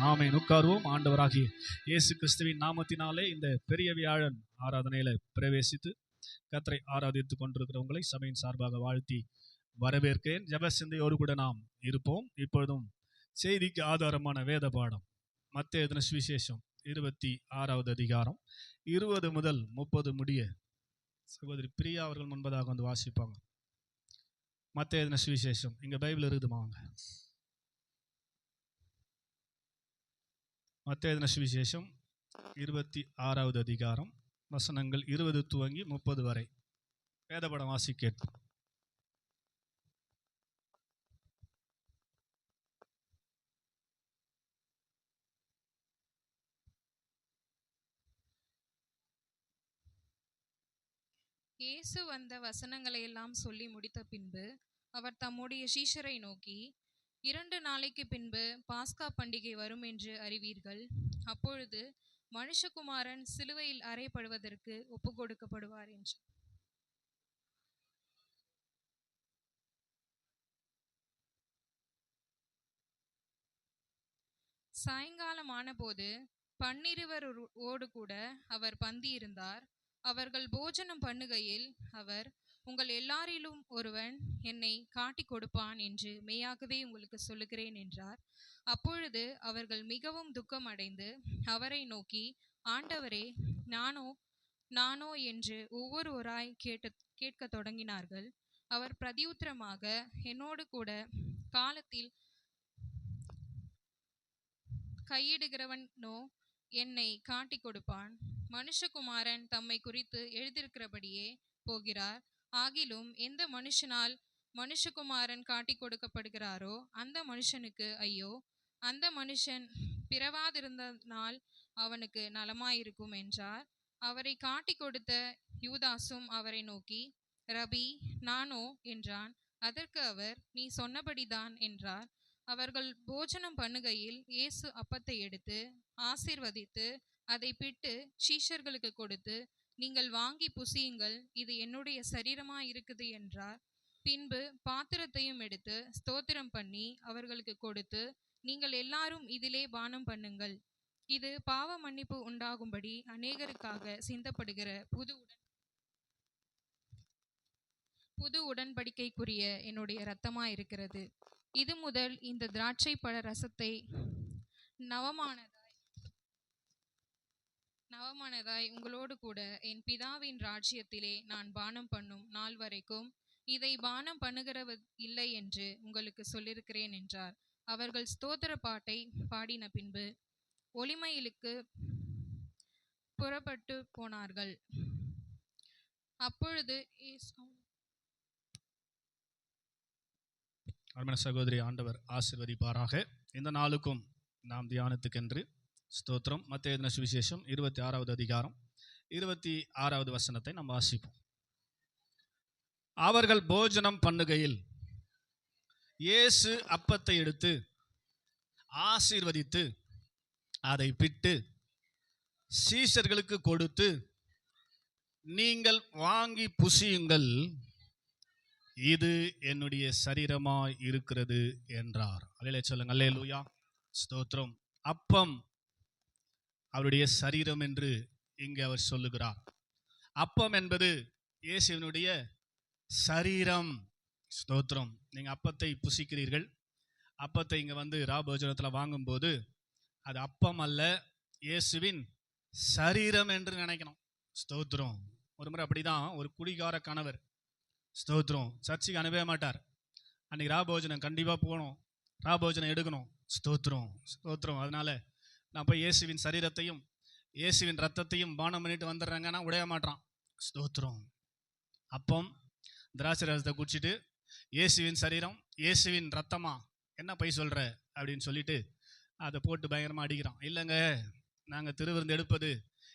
ஆமென். உட்காருவோம். ஆண்டவராகிய இயேசு கிறிஸ்துவின் நாமத்தினாலே இந்த பெரிய வியாழன் ஆராதனையில பிரவேசித்து கர்த்தரை ஆராதித்துக் கொண்டிருக்கிறவங்களை சபையின் சார்பாக வாழ்த்தி வரவேற்கிறேன். ஜெப சிந்தையோடு கூட நாம் இருப்போம். இப்பொழுதும் செய்திக்கு ஆதாரமான வேத பாடம் மத்தேயு எழுதின சுவிசேஷம் 26வது அதிகாரம் 20 முதல் 30 முடிய சகோதரி பிரியா அவர்கள் முன்பதாக வந்து வாசிப்பாங்க. மத்தேயு எழுதின சுவிசேஷம், இங்க பைபிள் இருக்குதுமா? வாங்க. மத்தேயு எழுதின சுவிசேஷம் 26வது அதிகாரம் வசனங்கள் 20 துவங்கி 30 வரை வேதபடம் வாசிக்க. இயேசு வந்த வசனங்களை எல்லாம் சொல்லி முடித்த பின்பு அவர் தம்முடைய சீஷரை நோக்கி, 2 நாளைக்கு பின்பு பாஸ்கா பண்டிகை வரும் என்று அறிவீர்கள். அப்பொழுது மனுஷகுமாரன் சிலுவையில் அறையப்படுவதற்கு ஒப்பு கொடுக்கப்படுவார் என்று. சாயங்காலமான போது 12 கூட அவர் பந்தியிருந்தார். அவர்கள் போஜனம் பண்ணுகையில் அவர், உங்கள் எல்லாரிலும் ஒருவன் என்னை காட்டிக் கொடுப்பான் என்று மெய்யாகவே உங்களுக்கு சொல்லுகிறேன் என்றார். அப்பொழுது அவர்கள் மிகவும் துக்கம் அடைந்து அவரை நோக்கி, ஆண்டவரே, நானோ என்று ஒவ்வொருவராய் கேட்க தொடங்கினார்கள். அவர் பிரதியுத்தரமாக, என்னோடு கூட காலத்தில் கையிடுகிறவனோ என்னை காட்டிக் கொடுப்பான். மனுஷகுமாரன் தம்மை குறித்து எழுதியிருக்கிறபடியே போகிறார். ஆகிலும் எந்த மனுஷனால் மனுஷகுமாரன் காட்டிக் கொடுக்கப்படுகிறாரோ அந்த மனுஷனுக்கு ஐயோ! அந்த மனுஷன் பிறவாதிருந்தனால் அவனுக்கு நலமாயிருக்கும் என்றார். அவரை காட்டிக் கொடுத்த யூதாசும் அவரை நோக்கி, ரபி, நானோ என்றான். அதற்கு அவர், நீ சொன்னபடிதான் என்றார். அவர்கள் போஜனம் பண்ணுகையில் இயேசு அப்பத்தை எடுத்து ஆசீர்வதித்து அதை பிட்டு சீஷர்களுக்கு கொடுத்து, நீங்கள் வாங்கி புசியுங்கள், இது என்னுடைய சரீரமாயிருக்குது என்றார். பின்பு பாத்திரத்தையும் எடுத்து ஸ்தோத்திரம் பண்ணி அவர்களுக்கு கொடுத்து, நீங்கள் எல்லாரும் இதிலே பானம் பண்ணுங்கள், இது பாவ மன்னிப்பு உண்டாகும்படி அநேகருக்காக சிந்தப்படுகிற புது உடன்படிக்கைக்குரிய என்னுடைய இரத்தமாயிருக்கிறது. இது முதல் இந்த திராட்சை பழ ரசத்தை நவமானதாய் உங்களோடு கூட என் பிதாவின் ராஜ்யத்திலே நான் பானம் பண்ணும் நாள் வரைக்கும் இதை பானம் பண்ணுகிறவர் இல்லை என்று உங்களுக்கு சொல்லியிருக்கிறேன் என்றார். அவர்கள் ஸ்தோத்திர பாட்டை பாடின பின்பு ஒலிமயிலுக்கு புறப்பட்டு போனார்கள். அப்பொழுது அருமையான சகோதரி, ஆண்டவர் ஆசீர்வதிப்பாராக. இந்த நாளுக்கும் நாம் தியானத்துக்கென்று ஸ்தோத்திரம். மத்தேயு எழுதின சுவிசேஷம் 26வது அதிகாரம் 26வது வசனத்தை நாம் வாசிப்போம். அவர்கள் போஜனம் பண்ணுகையில் இயேசு அப்பத்தை எடுத்து ஆசீர்வதித்து அதை பிட்டு சீஷர்களுக்கு கொடுத்து, நீங்கள் வாங்கி புசியுங்கள், இது என்னுடைய சரீரமாய் இருக்கிறது என்றார். அல்லேலூயா சொல்லுங்க. அல்லேலூயா, ஸ்தோத்திரம். அப்பம் அவருடைய சரீரம் என்று இங்கே அவர் சொல்லுகிறார். அப்பம் என்பது இயேசுவினுடைய சரீரம். ஸ்தோத்திரம். நீங்கள் அப்பத்தை புசிக்கிறீர்கள். அப்பத்தை இங்கே வந்து ராபோஜனத்தில் வாங்கும்போது அது அப்பம் அல்ல, இயேசுவின் சரீரம் என்று நினைக்கணும். ஸ்தோத்திரம். ஒரு முறை அப்படிதான் ஒரு குடிகார கணவர், ஸ்தோத்திரம், சர்ச்சுக்கு அனுப்பவே மாட்டார். அன்றைக்கி ராபோஜனம் கண்டிப்பாக போகணும், ராபோஜனம் எடுக்கணும். ஸ்தோத்திரம், ஸ்தோத்திரம். அதனால நான் போய் இயேசுவின் சரீரத்தையும் இயேசுவின் ரத்தத்தையும் பானம் பண்ணிட்டு வந்துடுறாங்கன்னா உடைய மாட்டான். ஸ்தோத்திரம். அப்பம் திராட்சை ரசத்தை குடிச்சிட்டு இயேசுவின் சரீரம் இயேசுவின் ரத்தமா என்ன பை சொல்கிற அப்படின்னு சொல்லிட்டு அதை போட்டு பயங்கரமாக அடிக்கிறான். இல்லைங்க, நாங்கள் திருவிருந்து எடுப்பது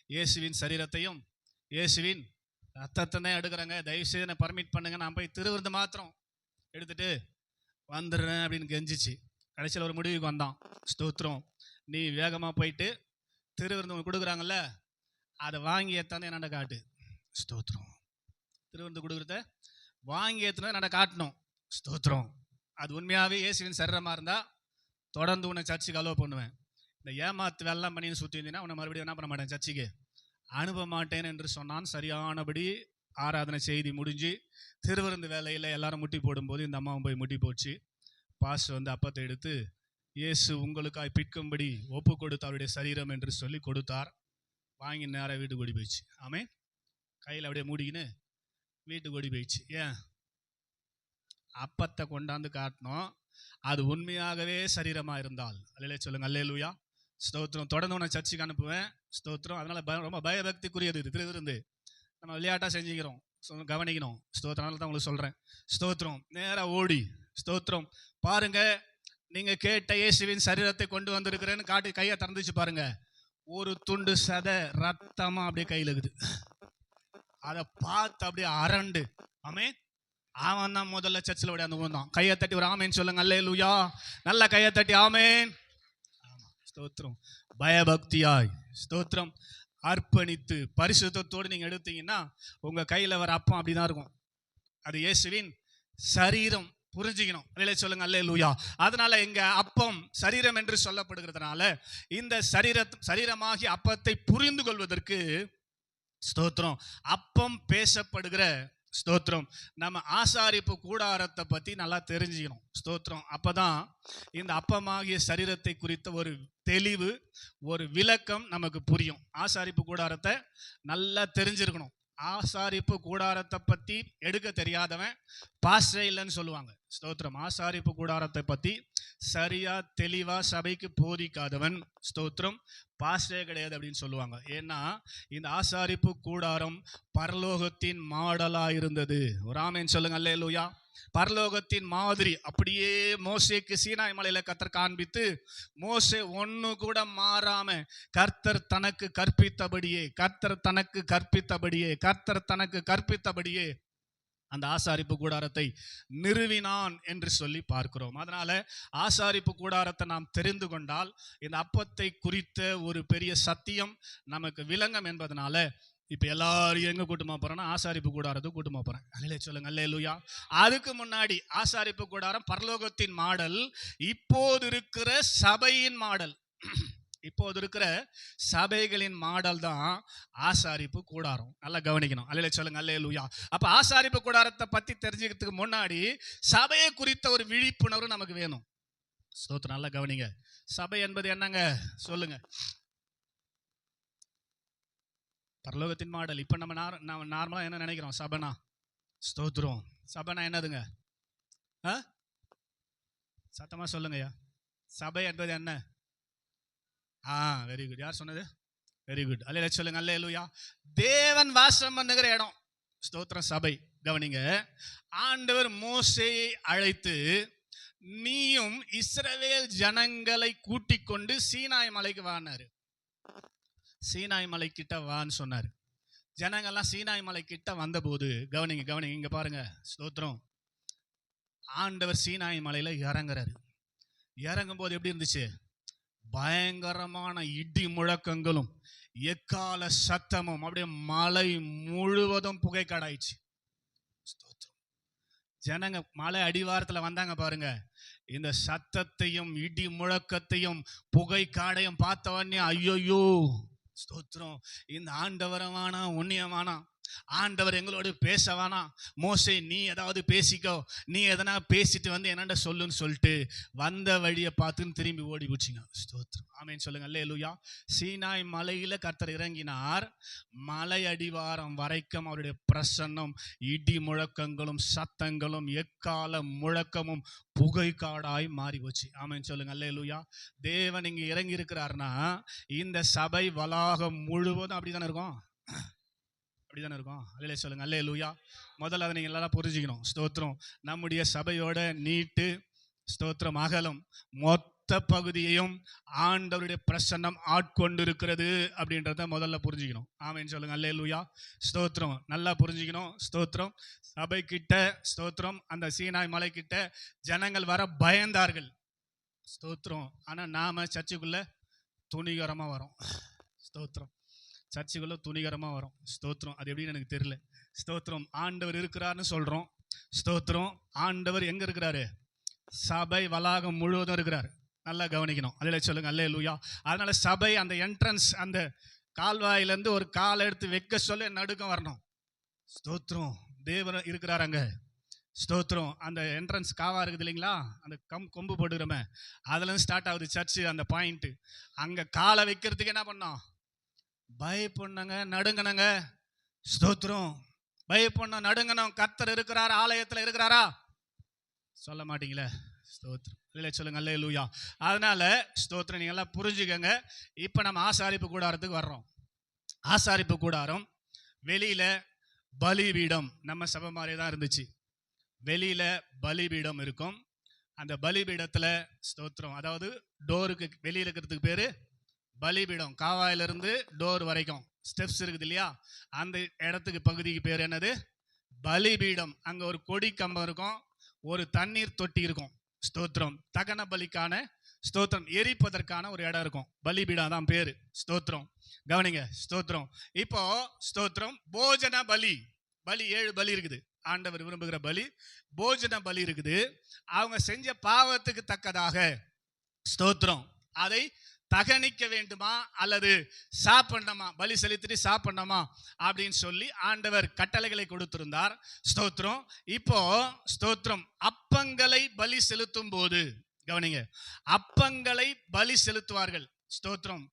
இயேசுவின் சரீரத்தையும் இயேசுவின் ரத்தத்தை எடுக்கிறேங்க, தயவுசெய்து என்னை பர்மிட் பண்ணுங்க, நான் போய் திருவிருந்து மாத்திரம் எடுத்துட்டு வந்துடுறேன் அப்படின்னு கெஞ்சிச்சு. கடைசியில் ஒரு முடிவுக்கு வந்தான். ஸ்தோத்திரம். நீ வேகமாக போயிட்டு திருவிருந்து கொடுக்குறாங்கல்ல, அதை வாங்கி ஏற்றாந்து என்னென்ன காட்டு. ஸ்தோத்திரம். திருவிருந்து கொடுக்குறத வாங்கி ஏற்றுனதை என்னென்ன காட்டணும். ஸ்தோத்திரம். அது உண்மையாகவே இயேசுவின் சரீரமாக இருந்தால் தொடர்ந்து உன்னை சர்ச்சுக்கு அலோவ் பண்ணுவேன். இந்த ஏமாத்து வேலைலாம் பண்ணி சுற்றி இருந்தீங்கன்னா உன்னை மறுபடியும் என்ன பண்ண மாட்டேன், சர்ச்சைக்கு அனுப்ப மாட்டேன் என்று சொன்னான். சரியானபடி ஆராதனை செய்தி முடிஞ்சு திருவிருந்து வேலையில் எல்லாரும் முட்டி போடும்போது இந்த அம்மாவும் போய் முட்டி போச்சு. பாஸ் வந்து அப்பத்தை எடுத்து இயேசு உங்களுக்காய் பிற்கும்படி ஒப்பு கொடுத்து அவருடைய சரீரம் என்று சொல்லி கொடுத்தார். வாங்கி நேராக வீட்டுக்கு ஓடி போயிடுச்சு. ஆமே, கையில் அப்படியே மூடிக்கின்னு வீட்டுக்கு ஓடி போயிடுச்சு. ஏன்? அப்பத்தை கொண்டாந்து காட்டினோம், அது உண்மையாகவே சரீரமாக இருந்தால். அல்லையே சொல்லுங்க, அல்லேலூயா, ஸ்தோத்திரம். தொடர்ந்து உன்னை சர்ச்சுக்கு அனுப்புவேன், ஸ்தோத்திரம். அதனால ரொம்ப பயபக்திக்குரியது இது திருவிருந்து. நம்ம விளையாட்டாக செஞ்சுக்கிறோம், கவனிக்கணும், ஸ்தோத்திரம். அதனால தான் உங்களுக்கு சொல்கிறேன், ஸ்தோத்திரம். நேராக ஓடி ஸ்தோத்திரம். பாருங்க, நீங்கள் கேட்ட இயேசுவின் சரீரத்தை கொண்டு வந்திருக்கிறேன்னு காட்டி கையை திறந்துச்சு பாருங்க. ஒரு துண்டு சதை ரத்தமாக அப்படியே கையில் இருக்குது. அதை பார்த்து அப்படியே அரண்டு. ஆமே, அவன் தான் முதல்ல சர்ச்சில் விட அந்த ஊந்தான். கையை தட்டி ஒரு ஆமேன்னு சொல்லுங்க, அல்லேலூயா. நல்ல கையை தட்டி ஆமேன். ஸ்தோத்திரம். பயபக்தியாய் ஸ்தோத்திரம் அர்ப்பணித்து பரிசுத்தத்தோடு நீங்க எடுத்தீங்கன்னா உங்க கையில வர அப்பம் அப்படிதான் இருக்கும். அது இயேசுவின் சரீரம். புரிஞ்சுக்கணும். அல்லேலூயா சொல்லுங்க, அல்லேலூயா. அதனால இங்க அப்பம் சரீரம் என்று சொல்லப்படுகிறதுனால இந்த சரீரமாகி அப்பத்தை புரிந்து கொள்வதற்கு ஸ்தோத்திரம் அப்பம் பேசப்படுகிற ஸ்தோத்திரம் நம்ம ஆசாரிப்பு கூடாரத்தை பத்தி நல்லா தெரிஞ்சுக்கணும். ஸ்தோத்திரம். அப்பதான் இந்த அப்பமாகிய சரீரத்தை குறித்த ஒரு தெளிவு, ஒரு விளக்கம் நமக்கு புரியும். ஆசாரிப்பு கூடாரத்தை நல்லா தெரிஞ்சிருக்கணும். ஆசாரிப்பு கூடாரத்தை பத்தி எடுக்க தெரியாதவன் பாஸ்டரே இல்லைன்னு சொல்லுவாங்க. ஸ்தோத்திரம். ஆசாரிப்பு கூடாரத்தை பத்தி சரியா தெளிவா சபைக்கு போதிக்காதவன் ஸ்தோத்திரம் பாஸ்டரே கிடையாது அப்படின்னு சொல்லுவாங்க. ஏன்னா இந்த ஆசாரிப்பு கூடாரம் பரலோகத்தின் மாடலா இருந்தது. ஒரு ஆமென் சொல்லுங்க, அல்லேலூயா. பரலோகத்தின் மாதிரி அப்படியே மோசேக்கு சீனாய் மலையில கர்த்தர் காண்பித்து, மோசே ஒண்ணு கூட மாறாம கர்த்தர் தனக்கு கற்பித்தபடியே அந்த ஆசாரிப்பு கூடாரத்தை நிறுவினான் என்று சொல்லி பார்க்கிறோம். அதனால ஆசாரிப்பு கூடாரத்தை நாம் தெரிந்து கொண்டால் இந்த அப்பத்தை குறித்த ஒரு பெரிய சத்தியம் நமக்கு விளங்கும் என்பதனால இப்ப எல்லாரும் எங்க கூட்டமா போறோம்னா ஆசாரிப்பு கூடாரத்துக்கு கூட்டமா போறேன். அல்லேலூயா சொல்லுங்க, அல்லேலூயா. அதுக்கு முன்னாடி ஆசாரிப்பு கூடாரம் பரலோகத்தின் மாடல், இப்போது இருக்கிற சபையின் மாடல். இப்போது இருக்கிற சபைகளின் மாடல் தான் ஆசாரிப்பு கூடாரம். நல்லா கவனிக்கணும். அல்லேலூயா சொல்லுங்க, அல்லேலூயா. அப்ப ஆசாரிப்பு கூடாரத்தை பத்தி தெரிஞ்சுக்கிறதுக்கு முன்னாடி சபையை குறித்த ஒரு விழிப்புணர்வு நமக்கு வேணும். ஸ்தோத்திரம். நல்லா கவனிங்க. சபை என்பது என்னங்க சொல்லுங்க? பரலோகத்தின் மாடல். இப்ப நம்ம நார்மலா என்ன நினைக்கிறோம் சபைனா? ஸ்தோத்திரம். சபைனா என்னதுங்க? சத்தமா சொல்லுங்கய்யா. சபை என்பது என்ன? Very good. யார் சொன்னது? Very good. அல்லேலூயா சொல்லுங்க, அல்லேலூயா. தேவன் வாசம் பண்ணுகிற இடம். ஸ்தோத்திரம். சபை. கவனிங்க. ஆண்டவர் மோசேயை அழைத்து நீயும் இஸ்ரவேல் ஜனங்களை கூட்டிக் கொண்டு சீனாய் மலைக்கு வானாரு. சீனாய் மலை கிட்ட வான்னு சொன்னார். ஜனங்கள்லாம் சீனாய் மலை கிட்ட வந்தபோது கவனிங்க இங்க பாருங்க. ஸ்தோத்திரம். ஆண்டவர் சீனாய் மலையில இறங்குறாரு. இறங்கும் போது எப்படி இருந்துச்சு? பயங்கரமான இடி முழக்கங்களும் எக்கால சத்தமும் அப்படியே மலை முழுவதும் புகைக்காடாயிடுச்சு. ஜனங்க மலை அடிவாரத்துல வந்தாங்க பாருங்க. இந்த சத்தத்தையும் இடி முழக்கத்தையும் புகைக்காடையும் பார்த்தவனே ஐயோ ஸ்தோத்திரம், இந்த ஆண்டவரமானா உன்னியமானா, ஆண்டவர் எங்களோடு பேசவானா, மோசே நீ ஏதாவது பேசிக்கோ, நீ எதனா பேசிட்டு வந்து என்னண்ட சொல்லுன்னு சொல்லிட்டு வந்த வழியை பார்த்துன்னு திரும்பி ஓடி போச்சுங்க. ஸ்தோத்திரம். ஆமென் சொல்லுங்க, அல்லேலூயா. சீனாய் மலையில கர்த்தர் இறங்கினார். மலை அடிவாரம் வரைக்கும் அவருடைய பிரசன்னம், இடி முழக்கங்களும் சத்தங்களும் எக்கால முழக்கமும் புகைக்காடாய் மாறி போச்சு. ஆமென் சொல்லுங்க, அல்லேலூயா. தேவன் இங்க இறங்கி இருக்கிறார்னா இந்த சபை வளாகம் முழுவதும் அப்படிதானே இருக்கும். அப்படிதானே இருக்கும். அல்லேலூயா சொல்லுங்க, அல்லேலூயா. முதல்ல அதை நீங்க எல்லாரும் புரிஞ்சுக்கணும். ஸ்தோத்திரம். நம்முடைய சபையோட நீட்டு ஸ்தோத்திரம் அகலம் மொத்த பகுதியையும் ஆண்டவருடைய பிரசன்னம் ஆட்கொண்டிருக்கிறது அப்படின்றத முதல்ல புரிஞ்சுக்கணும். ஆமென் சொல்லுங்க, அல்லேலூயா. ஸ்தோத்திரம். நல்லா புரிஞ்சுக்கணும். ஸ்தோத்திரம். சபை கிட்ட ஸ்தோத்திரம் அந்த சீனாய் மலை கிட்ட ஜனங்கள் வர பயந்தார்கள். ஸ்தோத்திரம். ஆனா நாம சர்ச்சுக்குள்ள துணிகரமா வரோம். ஸ்தோத்திரம். சர்ச்சுக்குள்ள துணிகரமா வரும். ஸ்தோத்திரம். அது எப்படின்னு எனக்கு தெரியல. ஸ்தோத்திரம். ஆண்டவர் இருக்கிறார்னு சொல்றோம். ஸ்தோத்திரம். ஆண்டவர் எங்க இருக்கிறாரு? சபை வளாகம் முழுவதும் இருக்கிறார். நல்லா கவனிக்கணும். அல்லேலூயா சொல்லுங்க. அல்லேலூயா. அதனால சபை அந்த என்ட்ரன்ஸ் அந்த கால்வாயிலேருந்து ஒரு காலை எடுத்து வைக்க சொல்ல நடுக்கம் வரணும். ஸ்தோத்திரம். தேவன் இருக்கிறார் அங்க. ஸ்தோத்திரம். அந்த என்ட்ரன்ஸ் காவா இருக்குது இல்லைங்களா, அந்த கொம்பு போட்டுக்கிறோமே, அதுலேருந்து ஸ்டார்ட் ஆகுது சர்ச்சு. அந்த பாயிண்ட் அங்கே காலை வைக்கிறதுக்கு என்ன பண்ணோம்? பயப்படணுங்க, நடுங்கணுங்க. ஸ்தோத்திரம். பயப்படணும், நடுங்கணும். கர்த்தர் இருக்கிறார், ஆலயத்தில் இருக்கிறாரா? சொல்ல மாட்டீங்களே. ஸ்தோத்திரம். இல்லை சொல்லுங்க. அல்லேலூயா. அதனால ஸ்தோத்திரம். நீங்க எல்லாம் புரிஞ்சுக்கங்க. இப்போ நம்ம ஆசாரிப்பு கூடாரத்துக்கு வர்றோம். ஆசாரிப்பு கூடாரம் வெளியில பலிபீடம் நம்ம சபை மாதிரி தான் இருந்துச்சு. வெளியில பலிபீடம் இருக்கும். அந்த பலிபீடத்துல ஸ்தோத்திரம், அதாவது டோருக்கு வெளியில இருக்கிறதுக்கு பேரு பலிபீடம். காவாயிலிருந்து டோர் வரைக்கும் ஸ்டெப்ஸ் இருக்குது இல்லையா, அந்த இடத்துக்கு பகுதிக்கு பேர் என்னது? பலிபீடம். அங்க ஒரு கொடி கம்பம் இருக்கும், ஒரு தண்ணீர் தொட்டி இருக்கும். ஸ்தோத்திரம். தகன பலிக்கான ஸ்தோத்திரம் எரிப்பதற்கான ஒரு இடம் இருக்கும். பலிபீடம் தான் பேரு. ஸ்தோத்திரம். கவனிங்க. ஸ்தோத்திரம். இப்போ ஸ்தோத்திரம் போஜன பலி. பலி 7 பலி இருக்குது. ஆண்டவர் விரும்புகிற பலி போஜன பலி இருக்குது. அவங்க செஞ்ச பாவத்துக்கு தக்கதாக ஸ்தோத்திரம் அதை தகனிக்க வேண்டுமா அல்லது சாப்பிடணுமா, பலி செலுத்திட்டு சாப்பிடணுமா அப்படின்னு சொல்லி ஆண்டவர் கட்டளைகளை கொடுத்திருந்தார். ஸ்தோத்திரம். இப்போ ஸ்தோத்திரம் அப்பங்களை பலி செலுத்தும் போது கவனிங்க, அப்பங்களை பலி செலுத்துவார்கள். ஸ்தோத்திரம்.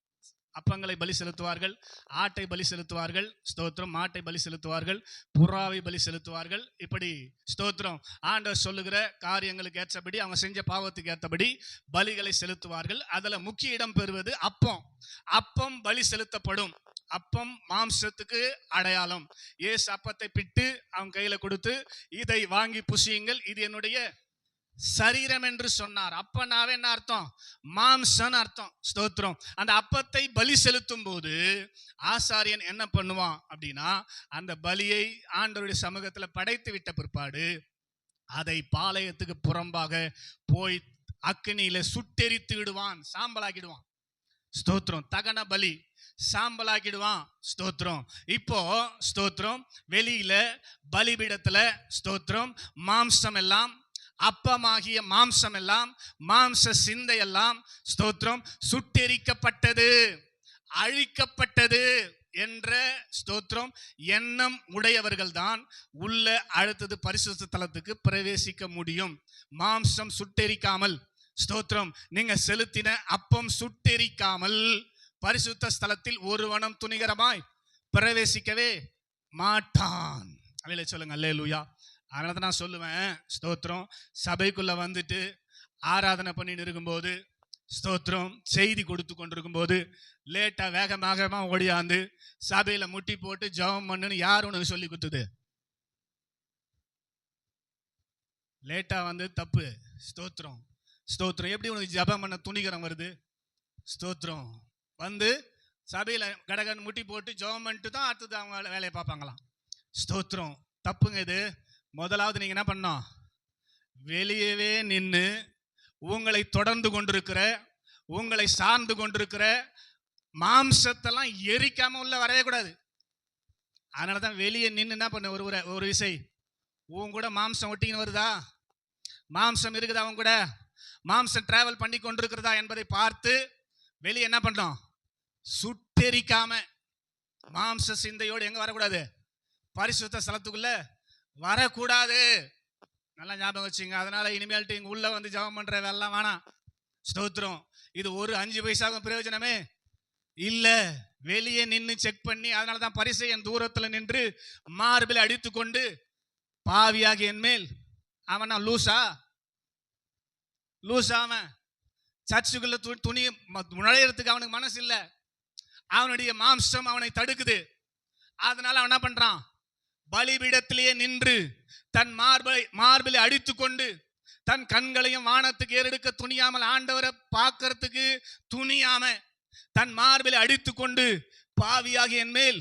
அப்பங்களை பலி செலுத்துவார்கள், ஆட்டை பலி செலுத்துவார்கள். ஸ்தோத்திரம். மாட்டை பலி செலுத்துவார்கள், புறாவை பலி செலுத்துவார்கள். இப்படி ஸ்தோத்திரம் ஆண்டவர் சொல்லுகிற காரியங்களுக்கு ஏற்றபடி, அவங்க செஞ்ச பாவத்துக்கு ஏற்றபடி பலிகளை செலுத்துவார்கள். அதுல முக்கிய இடம் பெறுவது அப்பம். அப்பம் பலி செலுத்தப்படும். அப்பம் மாம்சத்துக்கு அடையாளம். இயேசு அப்பத்தை பிட்டு அவங்க கையில கொடுத்து, இதை வாங்கி புசியுங்கள், இது என்னுடைய சரீரம் என்று சொன்னார். அப்பனாவே என்ன அர்த்தம்? மாம்சம் அர்த்தம். ஸ்தோத்திரம். அந்த அப்பத்தை பலி செலுத்தும் போது ஆசாரியன் என்ன பண்ணுவான் அப்படின்னா, அந்த பலியை ஆண்டவருடைய சமூகத்துல படைத்து விட்ட பிற்பாடு அதை பாளையத்துக்கு புறம்பாக போய் அக்கினியில சுட்டெரித்து விடுவான், சாம்பலாக்கிடுவான். ஸ்தோத்திரம். தகன பலி சாம்பலாக்கிடுவான். ஸ்தோத்திரம். இப்போ ஸ்தோத்திரம் வெளியில பலிபீடத்துல ஸ்தோத்திரம் மாம்சம் எல்லாம், அப்பமாகிய மாம்சம் எல்லாம், மாம்ச சிந்தை எல்லாம் ஸ்தோத்திரம் சுட்டெரிக்கப்பட்டது, அழிக்கப்பட்டது என்ற ஸ்தோத்திரம் எண்ணம் உடையவர்கள் தான் உள்ள அடுத்தது பரிசுத்த தலத்துக்கு பிரவேசிக்க முடியும். மாம்சம் சுட்டெரிக்காமல், ஸ்தோத்திரம் நீங்க செலுத்தின அப்பம் சுட்டெரிக்காமல் பரிசுத்த ஸ்தலத்தில் ஒருவனும் துணிகரமாய் பிரவேசிக்கவே மாட்டான். அவையில சொல்லுங்க. அல்லேலூயா. அதனால தான் நான் சொல்லுவேன், ஸ்தோத்திரம் சபைக்குள்ள வந்துட்டு ஆராதனை பண்ணிட்டு இருக்கும்போது, ஸ்தோத்திரம் செய்தி கொடுத்து கொண்டிருக்கும் போது லேட்டா வேகமாக ஓடியாந்து சபையில முட்டி போட்டு ஜெபம் பண்ணுன்னு யார் உனக்கு சொல்லி கொடுத்தது? லேட்டா வந்து தப்பு. ஸ்தோத்திரம். ஸ்தோத்திரம். எப்படி உனக்கு ஜெபம் பண்ண துணிகரம் வருது? ஸ்தோத்திரம். வந்து சபையில கடகன் முட்டி போட்டு ஜெபம் பண்ணிட்டு தான் அடுத்தது அவங்க வேலையை பார்ப்பாங்களாம். ஸ்தோத்திரம். தப்புங்க இது. முதலாவது நீங்க என்ன பண்ணோம்? வெளியவே நின்று உங்களை தொடர்ந்து கொண்டிருக்கிற, உங்களை சார்ந்து கொண்டிருக்கிற மாம்சத்தெல்லாம் எரிக்காம உள்ள வரவே கூடாது. அதனாலதான் வெளியே நின்று என்ன பண்ண, ஒரு விசை உன் கூட மாம்சம் ஒட்டின்னு வருதா, மாம்சம் இருக்குதா, அவங்க கூட மாம்சம் டிராவல் பண்ணி கொண்டிருக்கிறதா என்பதை பார்த்து வெளியே என்ன பண்ணோம்? சுட்டெரிக்காம மாம்ச சிந்தையோடு எங்க வரக்கூடாது? பரிசுத்த ஸ்தலத்துக்குள்ள வரக்கூடாது. நல்லா ஞாபகம் வச்சுங்க. அதனால இனிமேல்ட்டு இங்க உள்ள வந்து ஜெபம் பண்ற வேலைலாம் வேணாம். ஸ்தோத்திரம். இது ஒரு 5 பைசாவும் பிரயோஜனமே இல்ல. வெளியே நின்று செக் பண்ணி, அதனாலதான் பரிசேயன் தூரத்துல நின்று மார்பில் அடித்து கொண்டு, பாவியாகி என் மேல், அவனா லூசா அவன் சர்ச்சுக்குள்ள துணி நுழையறதுக்கு அவனுக்கு மனசு இல்ல. அவனுடைய மாம்சம் அவனை தடுக்குது. அதனால அவன் என்ன பண்றான்? பலிபீடத்திலேயே நின்று தன் மார்பிலை அடித்து கொண்டு, தன் கண்களையும் வானத்துக்கு ஏறெடுக்க துணியாமல், ஆண்டவரை பார்க்கறதுக்கு துணியாம தன் மார்பிலை அடித்து கொண்டு, பாவியாகி என் மேல்,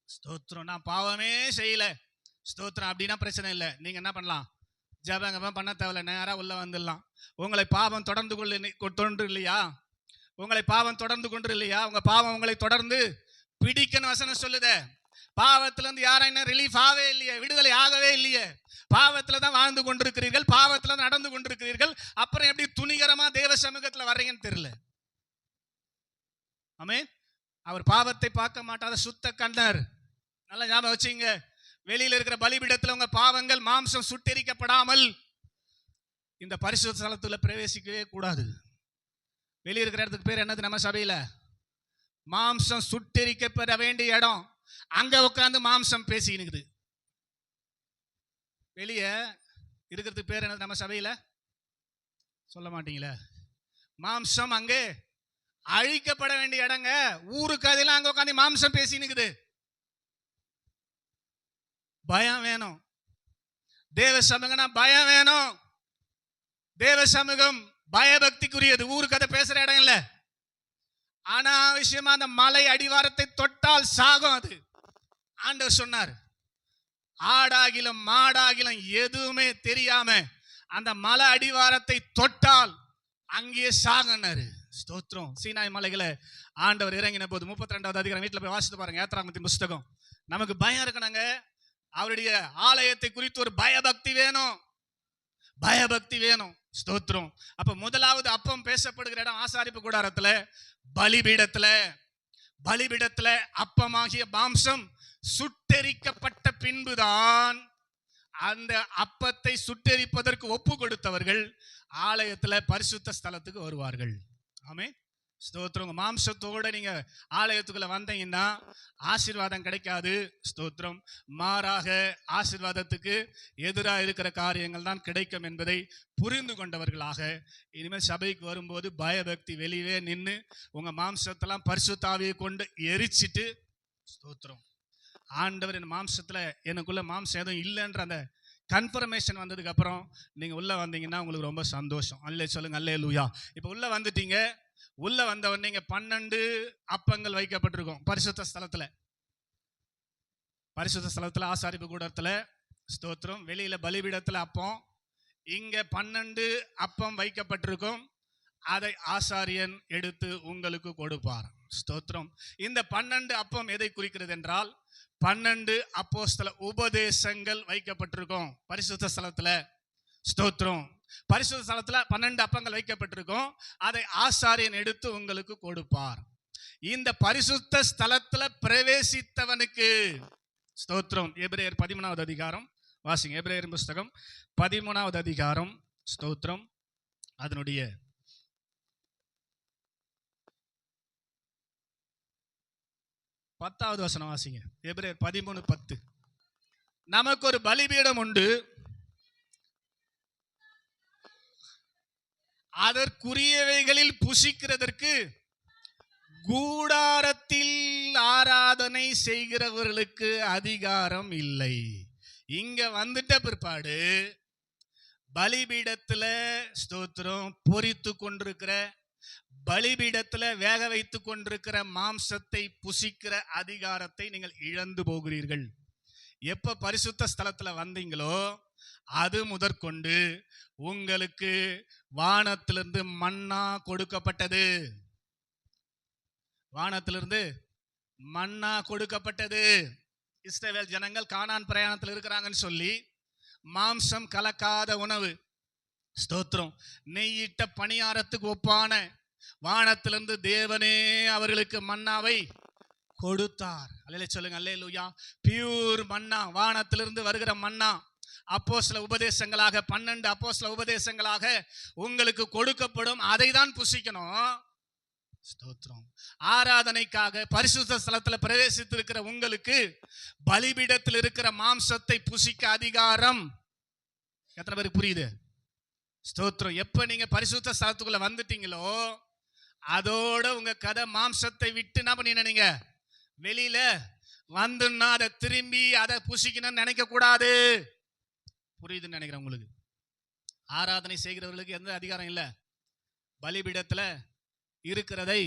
ஸ்தோத்திரம் நான் பாவமே செய்யல, ஸ்தோத்திரம் அப்படின்னா பிரச்சனை இல்லை. நீங்க என்ன பண்ணலாம்? ஜபம் பண்ண தேவையில்ல, நேரா உள்ள வந்துடலாம். உங்களை பாவம் தொடர்ந்து இல்லையா? உங்களை பாவம் தொடர்ந்து கொண்டு இல்லையா? உங்க பாவம் உங்களை தொடர்ந்து பிடிக்கணும் வசனம் சொல்லுத. பாவத்துல இருந்து யாரும் என்ன ரிலீஃப் ஆகவே இல்லையே, விடுதலை ஆகவே இல்லையே, பாவத்துல தான் வாழ்ந்து கொண்டிருக்கிறீர்கள், பாவத்துல நடந்து கொண்டிருக்கிறீர்கள். அப்புறம் எப்படி துணிகரமா தேவ சமூகத்துல வர்றீங்கன்னு தெரியல. ஆமென். அவர் பாவத்தை பார்க்க மாட்டாத சுத்த கண்ணர். நல்லா ஞாபகம் வச்சுங்க. வெளியில இருக்கிற பலிபீடத்துல உங்க பாவங்கள் மாம்சம் சுட்டெரிக்கப்படாமல் இந்த பரிசுத்த ஸ்தலத்துல பிரவேசிக்கவே கூடாது. வெளியே இருக்கிற இடத்துக்கு பேர் என்னது? நம்ம சபையில மாம்சம் சுட்டெரிக்கப்பட வேண்டிய இடம். அங்க உட்காந்து மாம்சம் பேசிக்கிட்டு வெளியே இருக்கிறதுக்கு பேர் என்னது? நம்ம சபையில சொல்ல மாட்டீங்களே. மாம்சம் அங்கே அழிக்கப்பட வேண்டிய இடங்க. ஊருக்கு அதெல்லாம் அங்க உட்காந்து மாம்சம் பேசினுக்குது. பயம் வேணும். தேவ சமூகம்னா பயம் வேணும். தேவ சமூகம் பயபக்திக்குரியது. ஊரு கதை பேசுற இடம் இல்ல. அனாவசியமா அந்த மலை அடிவாரத்தை தொட்டால் சாகும். அது ஆண்டவர் சொன்னார். ஆடாகிலும் மாடாகிலும் எதுவுமே தெரியாம அந்த மலை அடிவாரத்தை தொட்டால் அங்கேயே சாகனாரு. ஸ்தோத்திரம். சீனாய் மலைகளை ஆண்டவர் இறங்கின போது 32வது அதிகாரம் வீட்டில் போய் வாசித்து பாருங்க. யாத்திராகமத்தின் புஸ்தகம். நமக்கு பயம் இருக்கணுங்க. அவருடைய ஆலயத்தை குறித்து ஒரு பயபக்தி வேணும். பயபக்தி வேணும். ஸ்தோத்திரம். அப்ப முதலாவது அப்பம் பேசப்படுகிற இடம் ஆசாரிப்பு கூடாரத்துல, பலிபீடத்துல. பலிபீடத்துல அப்பமாகிய மாம்சம் சுட்டெரிக்கப்பட்ட பின்புதான் அந்த அப்பத்தை சுட்டெரிப்பதற்கு ஒப்பு கொடுத்தவர்கள் ஆலயத்துல பரிசுத்த ஸ்தலத்துக்கு வருவார்கள். ஆமென். ஸ்தோத்திரம். மாம்சத்தோட நீங்க ஆலயத்துக்குள்ள வந்தீங்கன்னா ஆசீர்வாதம் கிடைக்காது. ஸ்தோத்திரம். மாறாக ஆசீர்வாதத்துக்கு எதிராக இருக்கிற காரியங்கள் தான் கிடைக்கும் என்பதை புரிந்து கொண்டவர்களாக இனிமேல் சபைக்கு வரும்போது பயபக்தி வெளியே நின்று உங்க மாம்சத்தெல்லாம் பரிசுத்த ஆவியை கொண்டு எரிச்சிட்டு, ஸ்தோத்திரம், ஆண்டவர் என் மாம்சத்துல எனக்குள்ள மாம்சம் எதுவும் இல்லைன்ற அந்த கன்ஃபர்மேஷன் வந்ததுக்கு அப்புறம் நீங்க உள்ள வந்தீங்கன்னா உங்களுக்கு ரொம்ப சந்தோஷம். அல்லே சொல்லுங்க. அல்லேலூயா. இப்ப உள்ள வந்துட்டீங்க. உள்ள வந்தவன் நீங்க 12 அப்பங்கள் வைக்கப்பட்டிருக்கும் பரிசுத்த ஸ்தலத்துல. பரிசுத்த ஸ்தலத்துல ஆசாரிப்பு கூடத்துல. ஸ்தோத்திரம். வெளியில பலிபீடத்துல அப்பம். இங்க 12 அப்பம் வைக்கப்பட்டிருக்கும். அதை ஆசாரியன் எடுத்து உங்களுக்கு கொடுப்பார். ஸ்தோத்திரம். இந்த 12 அப்பம் எதை குறிக்கிறது என்றால் 12 அப்போஸ்தல உபதேசங்கள் வைக்கப்பட்டிருக்கும் பரிசுத்த ஸ்தலத்துல. ஸ்தோத்திரம். பரிசுத்த ஸ்தலத்துல 12 அப்பங்கள் வைக்கப்பட்டிருக்கும். அதை ஆசாரியன் எடுத்து உங்களுக்கு கொடுப்பார். இந்த பரிசுத்த ஸ்தலத்துல பிரவேசித்தவனுக்கு, ஸ்தோத்திரம், எபிரேயர் 13வது அதிகாரம் வாசிங்க. எபிரேயர் புஸ்தகம் 13வது அதிகாரம். ஸ்தோத்திரம். அதனுடைய 10வது வசனம் வாசிங்க. எபிரேயர் 13:10. நமக்கு ஒரு பலிபீடம் உண்டு, அதற்குரியவைகளில் புசிக்கிறதற்கு கூடாரத்தில் ஆராதனை செய்கிறவர்களுக்கு அதிகாரம் இல்லை. இங்க வந்துட்ட பிற்பாடு பலிபீடத்துல, ஸ்தோத்திரம், பொரித்து கொண்டிருக்கிற பலிபீடத்துல வேக வைத்து கொண்டிருக்கிற மாம்சத்தை புசிக்கிற அதிகாரத்தை நீங்கள் இழந்து போகிறீர்கள். எப்ப பரிசுத்த ஸ்தலத்துல வந்தீங்களோ அது முதற்கொண்டு உங்களுக்கு வானத்திலிருந்து மன்னா கொடுக்கப்பட்டது. வானத்திலிருந்து மன்னா கொடுக்கப்பட்டது. இஸ்ரவேல் ஜனங்கள் கானான் பிரயாணத்தில் இருக்கிறாங்கன்னு சொல்லி மாம்சம் கலக்காத உணவு, ஸ்தோத்திரம், நெய்யிட்ட பணியாரத்துக்கு ஒப்பான வானத்திலிருந்து தேவனே அவர்களுக்கு மன்னாவை கொடுத்தார். அல்லேலூயா சொல்லுங்க. அல்லேலூயா. பியூர் மன்னா, வானத்திலிருந்து வருகிற மன்னா அப்போஸ்தல உபதேசங்களாக 12 அப்போஸ்தல உபதேசங்களாக உங்களுக்கு கொடுக்கப்படும். அதை தான் புசிக்கணும். ஸ்தோத்திரம். ஆராதனைக்காக பரிசுத்த ஸ்தலத்துல பிரவேசித்திருக்கிற உங்களுக்கு பலிபீடத்தில் இருக்கிற மாம்சத்தை புசிக்க அதிகாரம். எத்தனை பேருக்கு புரியுது? ஸ்தோத்திரம். எப்ப நீங்க பரிசுத்த ஸ்தலத்துக்குள்ள வந்துட்டீங்களோ அதோட உங்க கதை மாம்சத்தை விட்டு என்ன பண்ணினீங்க? வெளியில வந்துன்னா அதை திரும்பி அதை புசிக்கணும்னு நினைக்க கூடாது. புரியுதுன்னு நினைக்கிறேன் உங்களுக்கு. ஆராதனை செய்கிறவர்களுக்கு எந்த அதிகாரம் இல்லை. பலிபீடத்துல இருக்கிறதை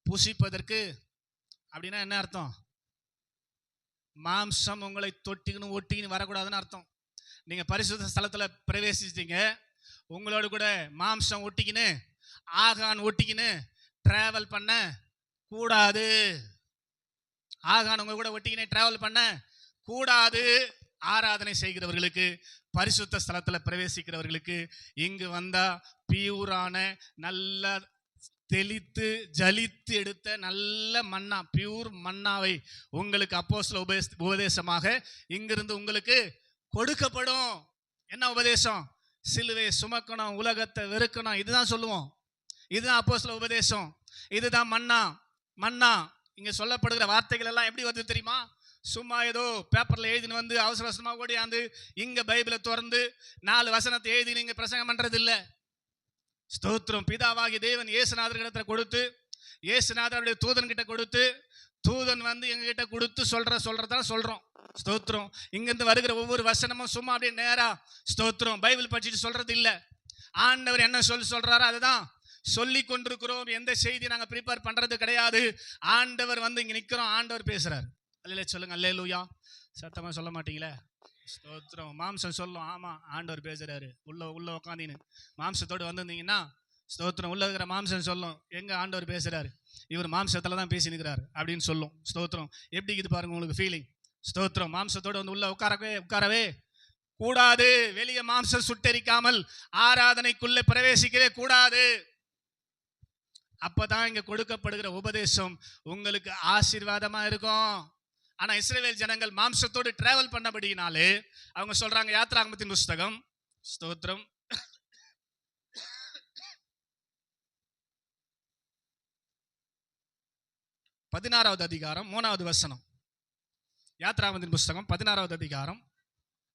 புசிப்பதற்கு. அப்படின்னா என்ன அர்த்தம்? மாம்சம் உங்களை தொட்டிக்கணும் ஒட்டிக்கின்னு வரக்கூடாதுன்னு அர்த்தம். நீங்க பரிசுத்த ஸ்தலத்துல பிரவேசிச்சிட்டீங்க, உங்களோட கூட மாம்சம் ஒட்டிக்கின்னு ஆகான் ஒட்டிக்கின்னு டிராவல் பண்ண கூடாது. ஆகானவங்க கூட ஒட்டிக்கினே டிராவல் பண்ண கூடாது. ஆராதனை செய்கிறவர்களுக்கு, பரிசுத்த ஸ்தலத்துல பிரவேசிக்கிறவர்களுக்கு இங்கு வந்தா பியூரான நல்ல தெளித்து ஜலித்து எடுத்த நல்ல மன்னா, பியூர் மன்னாவை உங்களுக்கு அப்போஸ்தல உபதேசமாக இங்கிருந்து உங்களுக்கு கொடுக்கப்படும். என்ன உபதேசம்? சிலுவை சுமக்கணும், உலகத்தை வெறுக்கணும், இதுதான் சொல்லுவோம். இதுதான் அப்போஸ்தல உபதேசம், இதுதான் மன்னா. மன்னா இங்க சொல்லப்படுகிற வார்த்தைகள் எல்லாம் எப்படி வருது தெரியுமா? சும்மா ஏதோ பேப்பர்ல எழுதினு வந்து அவசர அவசரமா ஓடியாந்து இங்க பைபிளை திறந்து 4 வசனத்தை எழுதி நீங்க பிரசங்கம் பண்றது இல்ல. ஸ்தோத்திரம். பிதாவாகி தேவன் இயேசுநாதர் இடத்துல கொடுத்து, இயேசுநாதருடைய தூதன் கிட்ட கொடுத்து, தூதன் வந்து எங்க கிட்ட கொடுத்து சொல்றதான் சொல்றோம். ஸ்தோத்திரம். இங்கிருந்து வருகிற ஒவ்வொரு வசனமும் சும்மா அப்படியே நேரா ஸ்தோத்திரம் பைபிள் படிச்சுட்டு சொல்றது இல்ல. ஆண்டவர் என்ன சொல்றாரோ அதுதான் சொல்லி கொண்டிருக்கிறோம். எந்த செய்தி நாங்க ப்ரிப்பேர் பண்றது கிடையாது. ஆண்டவர் வந்து இங்க நிக்கிறோம், ஆண்டவர் பேசுறாரு. அல்லேலூயா சொல்லுங்க. அல்லேலூயா. சத்தமா சொல்ல மாட்டீங்களே? ஸ்தோத்திரம். மாம்சம் சொல்லும், ஆமா ஆண்டவர் பேசுறாரு. உள்ள உட்காந்தீன்னு மாம்சத்தோடு வந்திருந்தீங்கன்னா ஸ்தோத்திரம், உள்ள இருக்கிற மாம்சம் சொல்லும், எங்க ஆண்டவர் பேசுறாரு, இவர் மாம்சத்துல தான் பேசி நிற்கிறாரு அப்படின்னு சொல்லும். ஸ்தோத்திரம். எப்படி இது பாருங்க உங்களுக்கு ஃபீலிங். ஸ்தோத்திரம். மாம்சத்தோடு வந்து உள்ள உட்காரவே கூடாது. வெளியே மாம்சம் சுட்டெரிக்காமல் ஆராதனைக்குள்ளே பிரவேசிக்கவே கூடாது. அப்பதான் இங்க கொடுக்கப்படுகிற உபதேசம் உங்களுக்கு ஆசீர்வாதமா இருக்கும். ஆனா இஸ்ரவேல் ஜனங்கள் மாம்சத்தோடு டிராவல் பண்ணபடினாலே அவங்க சொல்றாங்க, யாத்ராகமத்தின் புஸ்தகம் ஸ்தோத்திரம் 16வது அதிகாரம் 3வது வசனம். யாத்ராகமத்தின் புஸ்தகம் 16வது அதிகாரம்.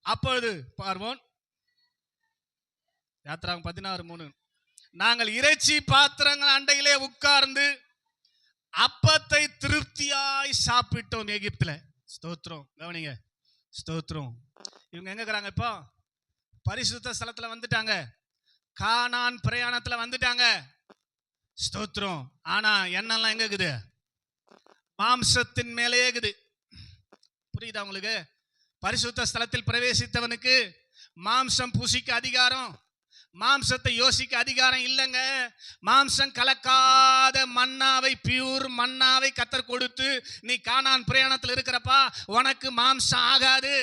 அப்பொழுது பார்வோன், யாத்ராகம் 16:3, நாங்கள் இறைச்சி பாத்திரங்கள் அண்டையிலே உட்கார்ந்து அப்பத்தை திருப்தியாய் சாப்பிட்டோம் எகிப்துல. ஸ்தோத்திரம். கவனிங்க. ஸ்தோத்திரம். இவங்க எங்க இருக்கிறாங்க? இப்போ பரிசுத்த ஸ்தலத்துல வந்துட்டாங்க, கானான் பிரயாணத்துல வந்துட்டாங்க. ஸ்தோத்திரம். ஆனா எண்ணெல்லாம் எங்க இருக்குது? மாம்சத்தின் மேலே இருக்குது. புரியுதா உங்களுக்கு? பரிசுத்த ஸ்தலத்தில் பிரவேசித்தவனுக்கு மாம்சம் புசிக்க அதிகாரம், மாம்சத்தை யோசிக்க அதிகாரம் இல்லைங்க. மாம்சம் கலக்காத மன்னாவை, பியூர் மன்னாவை கர்த்தர் கொடுத்து, நீ கானான் பிரயாணத்தில் இருக்கிறப்பா உனக்கு மாம்சம் ஆகாது.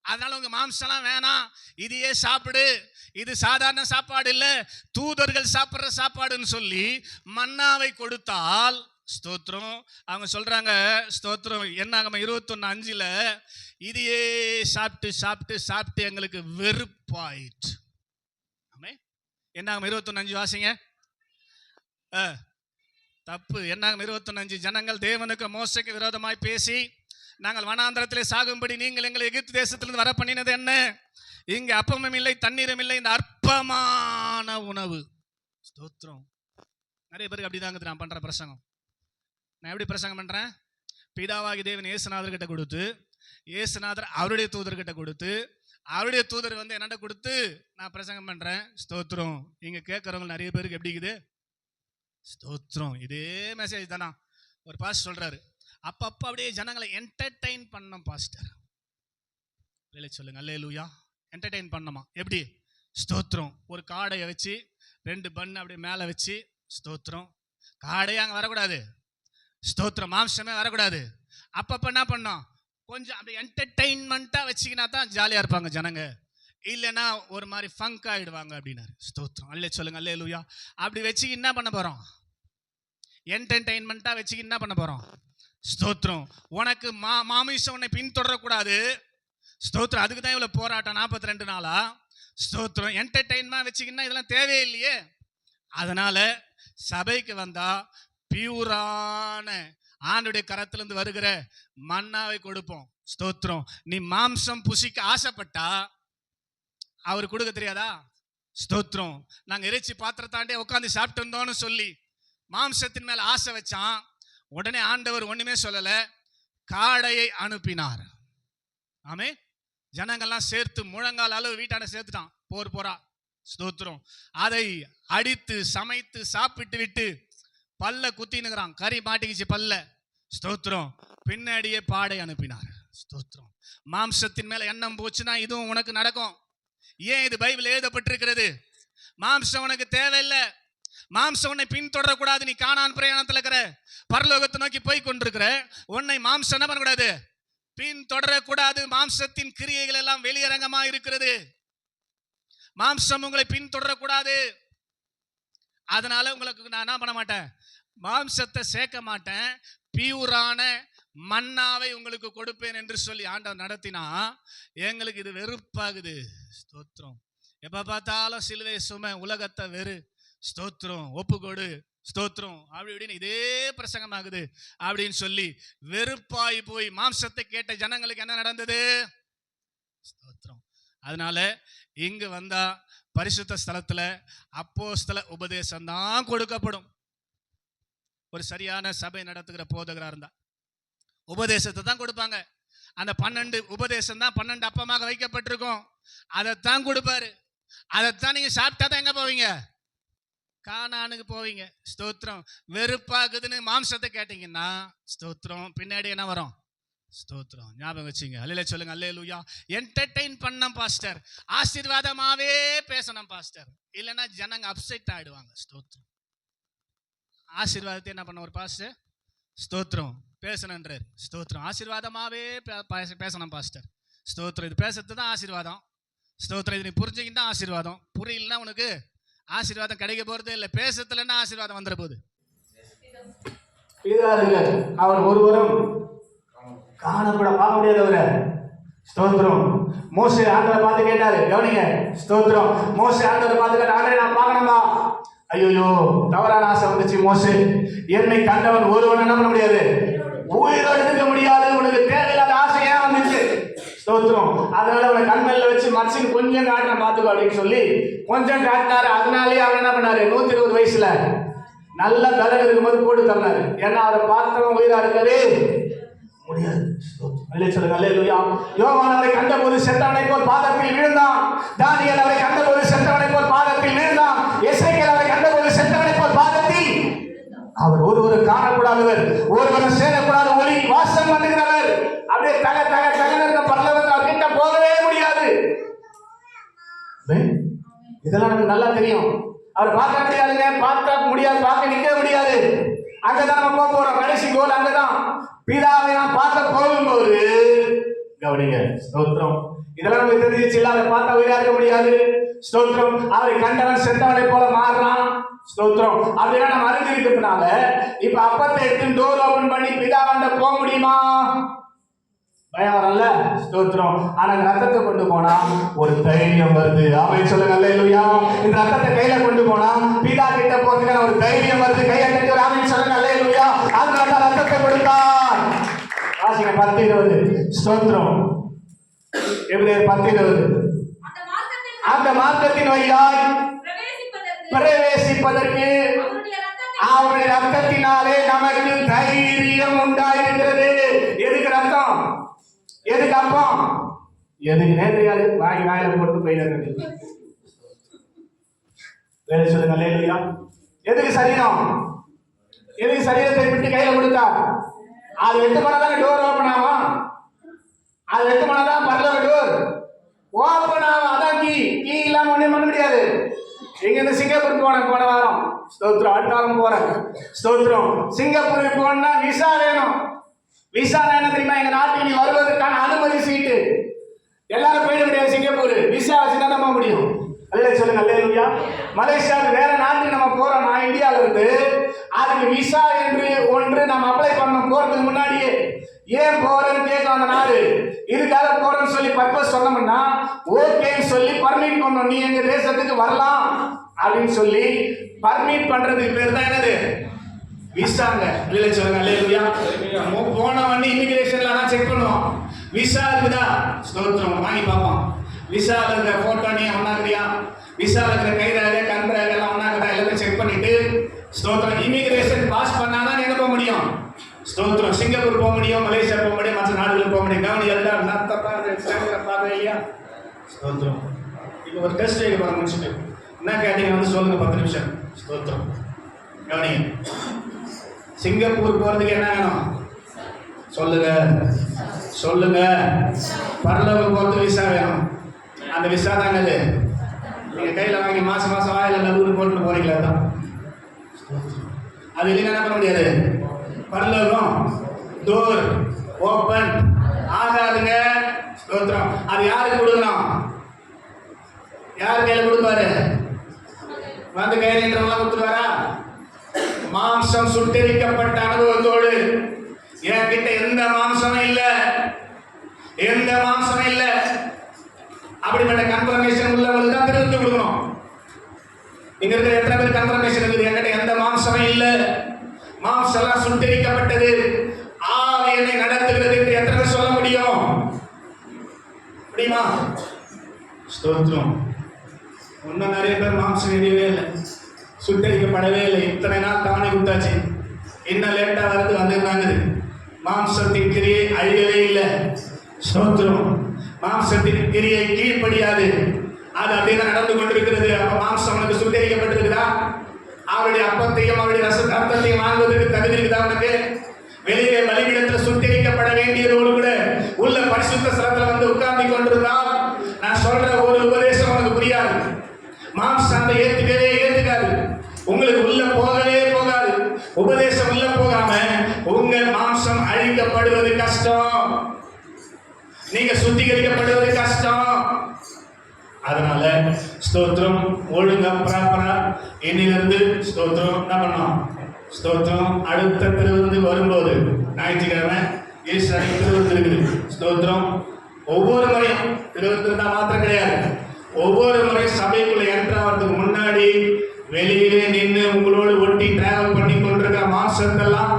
அதனால உங்க மாம்சம்லாம் வேணாம், இதையே சாப்பிடு, இது சாதாரண சாப்பாடு இல்ல, தூதர்கள் சாப்பிடுற சாப்பாடுன்னு சொல்லி மன்னாவை கொடுத்தால், ஸ்தோத்திரம், அவங்க சொல்றாங்க, ஸ்தோத்திரம், என்னாகம 21:5, இதையே சாப்பிட்டு சாப்பிட்டு சாப்பிட்டு எங்களுக்கு வெறுப்பாயிற்று. என்னாகம 21:5 வாசிங்க. தப்பு. என்னாகம 21:5, ஜனங்கள் தேவனுக்கு மோசேக்கு விரோதமாய் பேசி, நாங்கள் வனாந்தரத்திலே சாகும்படி நீங்கள் எங்களை எகிப்து தேசத்திலிருந்து வர பண்ணினது என்ன? இங்க அப்பமும் இல்லை தண்ணீரும் இல்லை, இந்த அற்பமான உணவு. ஸ்தோத்திரம். நிறைய பேருக்கு அப்படிதாங்க நான் பண்ற பிரசங்கம். நான் எப்படி பிரசங்கம் பண்றேன்? பிதாவாகி தேவன் இயேசுநாதர் கிட்ட கொடுத்து, இயேசுநாதர் அவருடைய தூதர் கிட்ட கொடுத்து, அவருடைய தூதர் வந்து என்னட்ட கொடுத்து நான் பிரசங்கம் பண்றேன். ஸ்தோத்திரம். இங்க கேட்கறவங்க நிறைய பேருக்கு எப்படி இருக்குது? ஸ்தோத்திரம். இதே மெசேஜ் தானா. ஒரு பாஸ்டர் சொல்றாரு, அப்பப்ப அப்படியே ஜனங்களை என்டர்டெயின் பண்ணணும் பாஸ்டர். சொல்லுங்க. அல்லேலூயா. என்டர்டெயின் பண்ணணுமா? எப்படி? ஸ்தோத்திரம். ஒரு காடையை வச்சு 2 பன் அப்படியே மேல வச்சு, ஸ்தோத்திரம், காடையே அங்க வரக்கூடாது, ஸ்தோத்திரம், மாம்சமே வரக்கூடாது. அப்பப்ப என்ன பண்ணோம்? கொஞ்சம் அப்படி என்டர்டெயின்மெண்ட்டா வச்சுக்கினா தான் ஜாலியா இருப்பாங்க ஜனங்க, இல்லைன்னா ஒரு மாதிரி ஃபங்க் ஆயிடுவாங்க அப்படின்னாரு. ஸ்தோத்திரம். அல்லே சொல்லுங்க. அல்லேலூயா. அப்படி வச்சுக்க என்ன பண்ண போறோம்? என்டர்டெயின்மெண்ட்டா வச்சுக்க என்ன பண்ண போறோம்? ஸ்தோத்திரம். உனக்கு மாமிசம் உன்னை பின்தொடரக்கூடாது. ஸ்தோத்திரம். அதுக்கு தான் இவ்வளவு போராட்டம் 42 நாளா. ஸ்தோத்திரம். என்டர்டெயின்மெண்ட் வச்சுக்கினா இதெல்லாம் தேவையில்லையே. அதனால சபைக்கு வந்தா பியூரான ஆண்டுடைய கரத்திலிருந்து வருகிற மன்னாவை கொடுப்போம். ஸ்தோத்திரம். நீ மாம்சம் புசிக்க ஆசைப்பட்டா அவர் கொடுக்க தெரியாதா? ஸ்தோத்திரம். நாங்க இறைச்சி பாத்திரத்தாண்டே உட்காந்து சாப்பிட்டு இருந்தோம்னு சொல்லி மாம்சத்தின் மேல ஆசை வச்சான். உடனே ஆண்டவர் ஒண்ணுமே சொல்லல, காடையை அனுப்பினார். ஆமே. ஜனங்கள்லாம் சேர்த்து முழங்கால் அளவு வீட்டான சேர்த்துட்டான். போரா. ஸ்தோத்திரம். அதை அடித்து சமைத்து சாப்பிட்டு விட்டு பல்ல குத்தினுக்கிறான். கறி மாட்டிக்கிச்சு பல்ல. ஸ்தோத்திரம். பின்னாடியே பாடை அனுப்பினார். ஸ்தோத்திரம். மாம்சத்தின் மேல எண்ணம் போச்சுன்னா இதுவும் உனக்கு நடக்கும். ஏன் இது பைபிள் எழுதப்பட்டிருக்கிறது? மாம்சம் உனக்கு தேவையில்லை. மாம்சம் உன்னை பின்தொடரக்கூடாது. நீ கானான் பிரயாணத்தில் இருக்கிற, பரலோகத்தை நோக்கி போய் கொண்டிருக்கிற உன்னை மாம்சம் என்ன பண்ணக்கூடாது? பின்தொடரக்கூடாது. மாம்சத்தின் கிரியைகள் எல்லாம் வெளியரங்கமா இருக்கிறது. மாம்சம் உங்களை பின்தொடரக்கூடாது. அதனால உங்களுக்கு நான் என்ன பண்ண மாட்டேன், மாம்சத்தை சேர்க்க மாட்டேன், பியூரான மன்னாவை உங்களுக்கு கொடுப்பேன் என்று சொல்லி ஆண்டவர் நடத்தினா எங்களுக்கு இது வெறுப்பாகுது. ஸ்தோத்திரம். எப்ப பார்த்தாலும் சிலுவை சுமை, உலகத்தை வெறு, ஸ்தோத்திரம், ஒப்புக்கொடு, ஸ்தோத்திரம், அப்படி இப்படின்னு இதே பிரசங்கமாகுது அப்படின்னு சொல்லி வெறுப்பாய் போய் மாம்சத்தை கேட்ட ஜனங்களுக்கு என்ன நடந்தது? ஸ்தோத்திரம். அதனால இங்கு வந்தா பரிசுத்த ஸ்தலத்துல அப்போஸ்தல உபதேசம் தான் கொடுக்கப்படும். ஒரு சரியான சபை நடத்துகிற போதகரா இருந்தா உபதேசத்தை தான் கொடுப்பாங்க. அந்த 12 உபதேசம் தான் 12 அப்பமாக வைக்கப்பட்டிருக்கும். அதைத்தான் கொடுப்பாரு. அதைத்தான் நீங்க சாப்பிட்டா தான் எங்க போவீங்க? கானானுக்கு போவீங்க. ஸ்தோத்திரம். வெறுப்பாகுதுன்னு மாம்சத்தை கேட்டீங்கன்னா ஸ்தோத்திரம், பின்னாடி என்ன வரும்? ஸ்தோத்திரம். ஞாபகம் வச்சுங்க. அல்லேலூயா சொல்லுங்க. அல்லேலூயா. என்டர்டெயின் பண்ண பாஸ்டர், ஆசீர்வாதமாவே பேசணும் பாஸ்டர், இல்லைன்னா ஜனங்க அப்செட் ஆயிடுவாங்க. ஸ்தோத்திரம். ஆசீர்வாதத்தை என்ன பண்ண ஒரு பாஸ்டர்? ஸ்தோத்திரம் பேசணுன்றார். ஸ்தோத்திரம். ஆசீர்வாதமாவே பேசணும் பாஸ்டர். ஸ்தோத்திரம். இது பேசுறது தான் ஆசீர்வாதம். ஸ்தோத்திரம். இது நீ புரிஞ்சுக்கிட்டு தான் ஆசீர்வாதம். புரியலன்னா உனக்கு ஆசீர்வாதம் கிடைக்க போறதே இல்லை. பேசுறதுலன்னா ஆசீர்வாதம் வந்துட போகுது. அவர் ஒருவரும் காணப்பட பார்க்க முடியாதவர. ஸ்தோத்திரம். மோசே ஆண்டவரை பார்த்து கேட்டாரு. கவனிங்க. ஸ்தோத்திரம். மோசே ஆண்டவரை பார்த்து கேட்ட, ஆண்டவரை நான் பார்க்கணுமா? ஐயோ, தவறான ஆசை வந்துச்சு. மோசே, என்னை கண்டவன் ஒருவன் என்ன பண்ண முடியாது, உயிரோடு இருக்க முடியாது. உனக்கு தேவையில்லாத ஆசை ஏன் வந்துச்சு? ஸ்தோத்திரம். அதனால அவனை கண்மையில வச்சு மனுஷன் கொஞ்சம் காட்டின பார்த்துக்கோ அப்படின்னு சொல்லி கொஞ்சம் காட்டினாரு. அதனாலேயே அவன் என்ன பண்ணாரு, 120 வயசுல நல்ல பலன் இருக்கும்போது போட்டு தந்தாரு. ஏன்னா அவரை பார்த்தவன் உயிரா இருக்கவே முடியாது. யோவான் அவரை கண்டபோது செத்தவனை போல் பாதத்தில் விழுந்தான். தானியேல் அவரை கண்டபோது செத்தவனை போல் பாதத்தில் விழுந்தான். எசேக்கியேல் அவரை கண்டபோது செத்தவனை போல் பாதத்தில். அவர் ஒருவரும் காணக்கூடாதவர், ஒருவரும் சேரக்கூடாத ஒளி வாசம் பண்ணுகிறவர். அப்படியே தக தக தகன பரலோகத்தில் அவர்கிட்ட போகவே முடியாது. இதெல்லாம் நமக்கு நல்லா தெரியும். அவர் பார்க்க முடியாதுங்க, பார்க்க முடியாது, பார்க்க நிற்க முடியாது. அங்கதான் நம்ம போக போறோம். கடைசி கோல் அங்கதான். பிதாவை நான் பார்க்க போகும்போது கவனிங்க. ஸ்தோத்திரம். இதெல்லாம் நமக்கு தெரிஞ்சிச்சு. அதை பார்த்தா உயிரா இருக்க முடியாது. ஸ்தோத்திரம். அவரை கண்டவன் செத்தவனை போல மாறுறான். ஸ்தோத்திரம். அப்படின்னா நம்ம அறிஞ்சிருக்கிறதுனால இப்ப அப்பத்தை எடுத்து டோர் ஓபன் பண்ணி பிதாவாண்ட போக முடியுமா? பயம் வரல. ஸ்தோத்திரம். ஆனா ரத்தத்தை கொண்டு போனா ஒரு தைரியம் வருது. அப்படின்னு சொல்லுங்க. அல்லேலூயா. இந்த ரத்தத்தை கையில கொண்டு போனா பிதா கிட்ட போறதுக்கான ஒரு தைரியம் வருது. கையை கட்டி ஒரு ஆமென் சொல்லுங்க. அல்லேலூயா. அதனால தான் ரத்தத்தை கொடுத்தார். வாசிங்க 10:20. ஸ்தோத்திரம். எபிரேயர் 10:20. அந்த மார்க்கத்தின் வழியாய் பிரவேசிப்பதற்கு அவருடைய ரத்தத்தினாலே நமக்கு தைரியம் உண்டாயிருக்கிறது. எதுக்கு ரத்தம்? எதுக்கு அப்பம்? எதுக்கு நேர்மையாது வாங்கி வாயில போட்டு போயிடுறது. வேலை சொல்லுங்க. அல்லேலூயா. எதுக்கு சரீரம்? எதுக்கு சரீரத்தை விட்டு கையில கொடுத்தா? அது 8 மணிதான் டோர் ஓபன் ஆகும். அது 8 மணிதான் பரலோக டோர் ஓபன் ஆகும். அதான் கீ இல்லாம ஒண்ணே பண்ண முடியாது. எங்க இருந்து சிங்கப்பூர் போன வாரம். ஸ்தோத்திரம். அடுத்த வாரம் போறேன். ஸ்தோத்திரம். சிங்கப்பூருக்கு போனா விசா வேணும். விசா என்ன தெரியுமா? எங்க நாட்டுக்கு நீ வருவதற்கான அனுமதி சீட்டு. எல்லாரும் போயிட முடியாது சிங்கப்பூர். விசா வச்சுதான் நம்ம முடியும். அல்ல சொல்லுங்க. அல்லேலூயா. மலேசியாவுக்கு வேற நாட்டுக்கு நம்ம போறோம். நான் இந்தியாவில இருந்து அதுக்கு விசா என்று ஒன்று நம்ம அப்ளை பண்ண போறதுக்கு முன்னாடியே ஏன் போறேன்னு கேட்கும் அந்த நாடு. இதுக்காக போறேன்னு சொல்லி பர்பஸ் சொன்னோம்னா ஓகேன்னு சொல்லி பர்மிட் பண்ணணும். நீ எங்க தேசத்துக்கு வரலாம் அப்படின்னு சொல்லி பர்மிட் பண்றதுக்கு பேர் தான் என்னது? விசாங்க. இல்ல சொல்லுங்க. அல்லேலூயா. போன வண்டி இமிகிரேஷன்ல தான் செக் பண்ணுவோம். விசா இருக்குதா? ஸ்தோத்திரம். வாங்கி பார்ப்போம். விசால இருக்கிற போட்டோ நீ ஒன்னாக்குறியா? விசால இருக்கிற கைரேகை கண்ரேகை எல்லாம் ஒன்னாக்குதா? எல்லாத்தையும் செக் பண்ணிட்டு ஸ்தோத்திரம். இமிகிரேஷன் பாஸ் பண்ணாதான் எங்க போக முடியும்? ஸ்தோத்திரம். சிங்கப்பூர் போக முடியும், மலேசியா போக முடியும், மற்ற நாடுகளுக்கு போக முடியும். கவனி எல்லாம் பார்க்க இல்லையா? ஸ்தோத்திரம். இப்போ ஒரு டெஸ்ட் வைக்க போற முடிச்சுட்டு என்ன கேட்டீங்க வந்து சொல்லுங்க. 10 நிமிஷம். ஸ்தோத்திரம். கவனிங்க. சிங்கப்பூர் போறதுக்கு என்ன வேணும்? சொல்லுங்க சொல்லுங்க. பரலோகம் போறதுக்கு விசா வேணும். அந்த விசா தாங்க இது. நீங்க கையில வாங்கி மாசம் வாயில நடுவில் போட்டு போறீங்களா? தான் அது இல்லைன்னா என்ன பண்ண முடியாது. பரலோகம் டோர் ஓப்பன் ஆகாதுங்க. ஸ்தோத்திரம். அது யாருக்கு கொடுக்கணும்? யார் கையில கொடுப்பாரு? வந்து கை நீட்டுறவங்களாம் கொடுத்துருவாரா? மாம்சம் சுட்டரிக்கப்பட்ட அனுபவத்தோடு, என்கிட்ட எந்த மாம்சமும் இல்ல, எந்த மாம்சமும் இல்ல, அப்படிப்பட்ட கன்ஃபர்மேஷன் உள்ளவங்களுக்கு தான் தெரிவித்து கொடுக்கணும். இங்க இருக்கிற எத்தனை பேர் கன்ஃபர்மேஷன் இருக்குது? என்கிட்ட எந்த மாம்சமும் இல்ல, மாம்சம் எல்லாம் சுட்டரிக்கப்பட்டது, ஆவி என்னை நடத்துகிறது என்று எத்தனை பேர் சொல்ல முடியும்? முடியுமா? ஸ்தோத்திரம். இன்னும் நிறைய பேர் மாம்சம் எரியவே இல்லை, சுட்டரிக்கப்படவே இல்லை. இத்தனை நாள் தானே கொடுத்தாச்சு, இன்னும் லேட்டா வரது வந்துருந்தாங்க. மாம்சத்தின் கிரியை அழியவே இல்லை. ஸ்தோத்திரம். மாம்சத்தின் கிரியை கீழ்ப்படியாது, அது அப்படியே நடந்து கொண்டிருக்கிறது. அப்ப மாம்சம் உனக்கு சுட்டரிக்கப்பட்டிருக்குதா? அவருடைய அப்பத்தையும் அவருடைய ரத்தத்தையும் வாங்குவதற்கு தகுதி இருக்குதா உனக்கு? வெளியே பலிபீடத்தில் சுட்டரிக்கப்பட வேண்டியதோடு கூட உள்ள பரிசுத்த ஸ்தலத்துல வந்து உட்கார்ந்து கொண்டிருந்தால் நான் சொல்ற ஒரு உபதேசம் உனக்கு புரியாது. மாம்சம் ஏத்துக்கவே ஏத்துக்காது, உங்களுக்கு உள்ள போகவே போகாது. உபதேசம் உள்ள போகாம உங்க மாம்சம் அழிக்கப்படுவது கஷ்டம், நீங்க சுத்திகரிக்கப்படுவது கஷ்டம். அதனால ஸ்தோத்திரம் ஒழுங்கா ப்ராப்பரா இன்னிலிருந்து ஸ்தோத்திரம் என்ன பண்ணோம்? ஸ்தோத்திரம். அடுத்த திருவிருந்து வரும்போது ஞாயிற்றுக்கிழமை ஈஸ்வரன் திருவிருந்து இருக்குது. ஸ்தோத்திரம். ஒவ்வொரு முறையும் திருவிருந்து இருந்தா மாத்திரம் கிடையாது, ஒவ்வொரு முறையும் சபைக்குள்ள என்ட்ராவதுக்கு முன்னாடி வெளியிலே நின்று உங்களோடு ஒட்டி டிராவல் பண்ணி கொண்டிருக்கிற மாம்சத்தெல்லாம்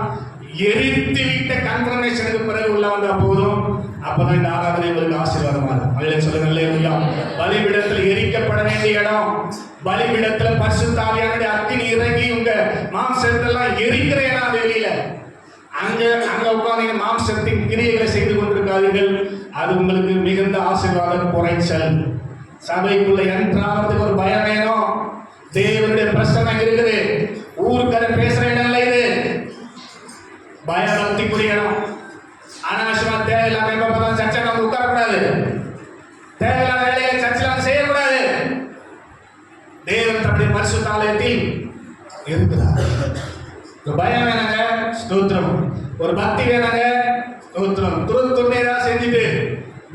எரித்து விட்ட கன்ஃபர்மேஷனுக்கு பிறகு உள்ள வந்தா போதும். அப்பதான் இந்த ஆராதனை உங்களுக்கு ஆசீர்வாதமா இருக்கும். அதில் சொல்லுங்க, பலிபீடத்தில் எரிக்கப்பட வேண்டிய இடம், பலிபீடத்துல பரிசுத்த ஆவியானவருடைய அக்கினி இறங்கி உங்க மாம்சத்தெல்லாம் எரிக்கிற இடம். அது வெளியில அங்க உட்கார்ந்து மாம்சத்தின் கிரியைகளை செய்து கொண்டிருக்காதீர்கள். அது உங்களுக்கு மிகுந்த ஆசீர்வாதம் குறைச்சல். சபைக்குள்ள என்ட்ராவதுக்கு ஒரு பயம் வேணும். தேவனுடைய பிரசன்னம் இருக்குது. ஊருக்கரை பேசுற இடம் இல்லை இது, பயபக்திக்குரிய இடம். அனாவசியமா தேவையில்லாம எப்பதான் சர்ச்சை நம்ம உட்காரக்கூடாது, தேவையில்லாத வேலையை சர்ச்சையில் செய்யக்கூடாது. தேவன் தம்முடைய பரிசுத்த ஆலயத்தில் இருக்கிறார். ஒரு பயம் வேணாங்க, ஸ்தோத்திரம். ஒரு பக்தி வேணாங்க, ஸ்தோத்திரம். துணைதான் செஞ்சுட்டு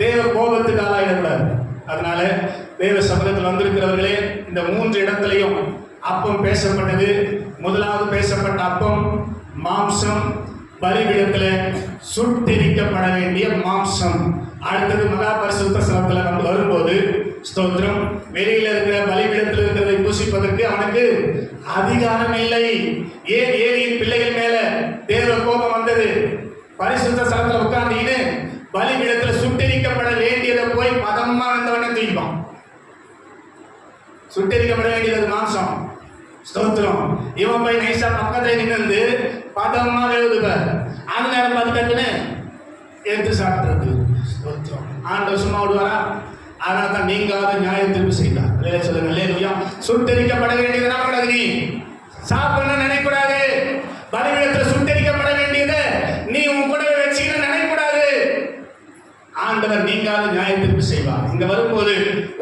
தேவ கோபத்துக்கு ஆளாயிடக்கூடாது. அதனால தேவ சமூகத்தில் வந்திருக்கிறவர்களே, இந்த 3 இடத்திலையும் அப்பம் பேசப்பட்டது. முதலாவது பேசப்பட்ட அப்பம் மாம்சம், பலிபீடத்துல சுட்டெரிக்கப்பட வேண்டிய மாம்சம். அடுத்தது மகா பரிசுத்த ஸ்தலத்துல நம்ம வரும்போது ஸ்தோத்திரம், வெளியில இருக்கிற பலிபீடத்தில் இருக்கிறதை பூசிப்பதற்கு அவனுக்கு அதிகாரம் இல்லை. ஏன் ஏலியின் பிள்ளைகள் மேல தேவ கோபம் வந்தது? பரிசுத்த ஸ்தலத்துல உட்கார்ந்தீங்கன்னு பலிபீடத்துல சுட்டெரிக்கப்பட வேண்டியதை போய் பதமா இருந்தவனே தூக்கிப்பான். சுட்டெரிக்கப்பட வேண்டியது மாம்சம். ஸ்தோத்திரம். இவன் போய் நைசா பக்கத்துல நின்று பதமா எழுதுவார். அந்த நேரம் பார்த்துட்டேன்னு எடுத்து சாப்பிட்றது. ஸ்தோத்திரம். ஆண்டவர் சும்மா விடுவாரா? அதனால தான் நீங்காத நியாய தீர்ப்பு செய்தார். சொல்லுங்க, அல்லேலூயா. சுட்டெரிக்கப்பட வேண்டியது நம்ம நீ சாப்பிடணும்னு நினைக்கூடாது. பலிபீடத்துல சுட்டெரிக்கப்பட வேண்டியதை நீ உன் கூட வச்சுக்கணும்னு நினைக்கூடாது. ஆண்டவர் நீங்காத நியாய தீர்ப்பு செய்வார். இங்க வரும்போது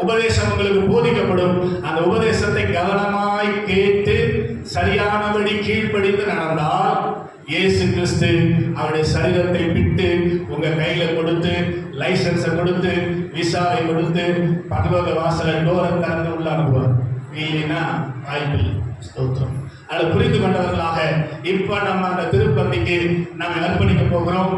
உபதேசம் உங்களுக்கு போதிக்கப்படும். அந்த உபதேசத்தை கவனமாய் கேட்டு சரியானபடி கீழ்ப்படிந்து நடந்தால் இயேசு கிறிஸ்து அவருடைய சரீரத்தை விட்டு உங்க கையில கொடுத்து, லைசன்ஸை கொடுத்து, விசாவை கொடுத்து, பரலோக வாசலை டோரை திறந்து உள்ள அனுப்புவார். இல்லைன்னா வாய்ப்பில்லை. ஸ்தோத்திரம். அதை புரிந்து கொண்டவர்களாக இப்ப நம்ம அந்த திருப்பந்திக்கு நாம் அர்ப்பணிக்க போகிறோம்.